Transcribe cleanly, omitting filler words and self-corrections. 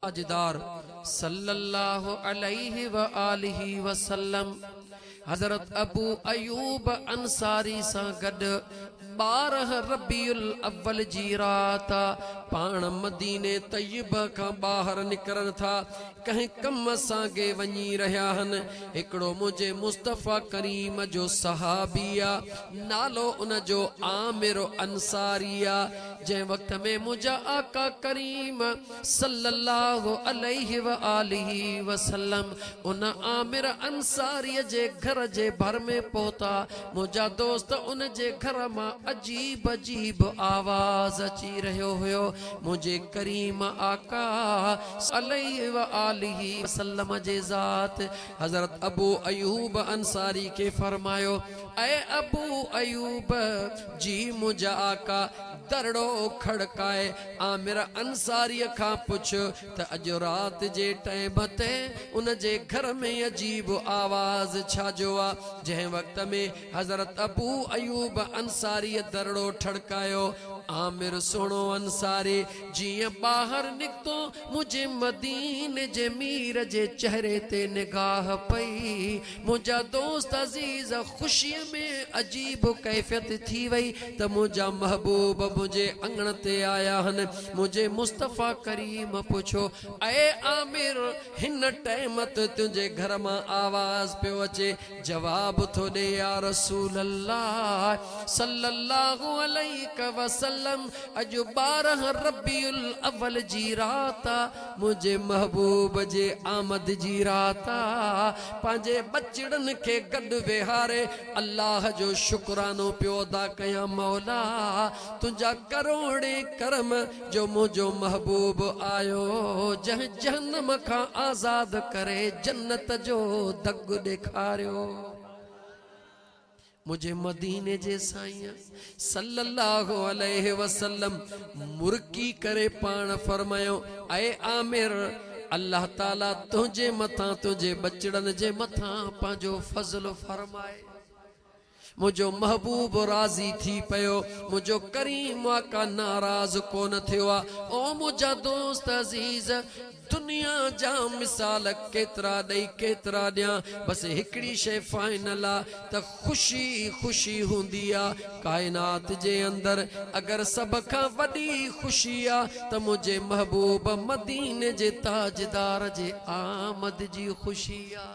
ताजदार सल्लल्लाहु अलैहि व आलिहि वसल्लम हजरत अबू अयूब अंसारी सां गॾु 12 रबीउल अव्वल जी रात पाण मदीने तय्यब खां ॿाहिरि निकिरनि था। कंहिं कम सां गे वञी रहिया आहिनि। हिकिड़ो मुंहिंजे मुस्तफ़ा करीम जो सहाबी आहे, नालो उन जो आमिर अंसारी आहे। जंहिं वक़्त में मुंहिंजा आका करीम सल्लल्लाहु अलैहि व आलिहि वसल्लम उन आमिर अंसारीअ जे घर जे भर में पहुता, मुंहिंजा दोस्त उन जे घर मां अजीब अजीब आवाज अची रहियो हुयो। मुझे करीम आका सल्लल्लाहु अलैहि वसल्लम जे ज़ात हजरत अबू अयूब अंसारी के फरमायो, ऐ अबू अयूब जी मुझा आका दरड़ो खड़काए आमिर अंसारी खां पुछ त अॼु रात जे टाइम ते उन जे घर में अजीब आवाज छा जो आ। जंहिं वक़्त में हजरत अबू अयूब अंसारी दरड़ो ठड़कायो, आमिर सुनो अंसारी जीअं ॿाहिरि निकितो, मुझे मदीने जे मीर जे चेहरे ते निगाह पई। मुंहिंजा दोस्त अजीज ख़ुशीअ में अजीब कैफियत थी वई त मुंहिंजा महबूब मुझे अंगण ते आया हन। मुझे मुस्तफ़ा करीम पुछो, ऐ आमिर हिन टाइम ते तुंहिंजे घर मां आवाज़ पियो अचे। जवाब थो ॾे, या रसूल अल्लाह सल्लल्लाहु अलैहि वसल्लम अॼु 12 रबीउल अव्वल जी रात मुझे महबूब जे आमद जी रात पंहिंजे बचड़न के गॾु वेहारे अल्लाह जो शुक्रानो पियो अदा कया। मौला तुंहिंजा करोड़े करम जो मुझो महबूब आयो, जंहिं जहन्नम खां आज़ाद करे जन्नत जो दग ॾेखारियो। मुझे मदीने जे साईं सल्लल्लाहु अलैहि वसल्लम मुर्की करे पान फरमायो, ऐ आमिर अल्लाह ताला तुझे मथा तुझे बचड़न जे मथा पंहिंजो फज़ल फरमाए। मुझो महबूब राज़ी थी पयो, मुझो करीम आका नाराज कोन थियो आ। ओ मुझा दोस्त अजीज दुनिया जा मिसाल केतरा ॾेई केतरा ॾियां, बस हिकड़ी शइ फाइनल आ त ख़ुशी ख़ुशी हूंदी आ कायनात जे अंदर। अगर सब खां वॾी ख़ुशी आ त मुझे महबूब मदीने जे ताजदार जे आमद जी ख़ुशी आ।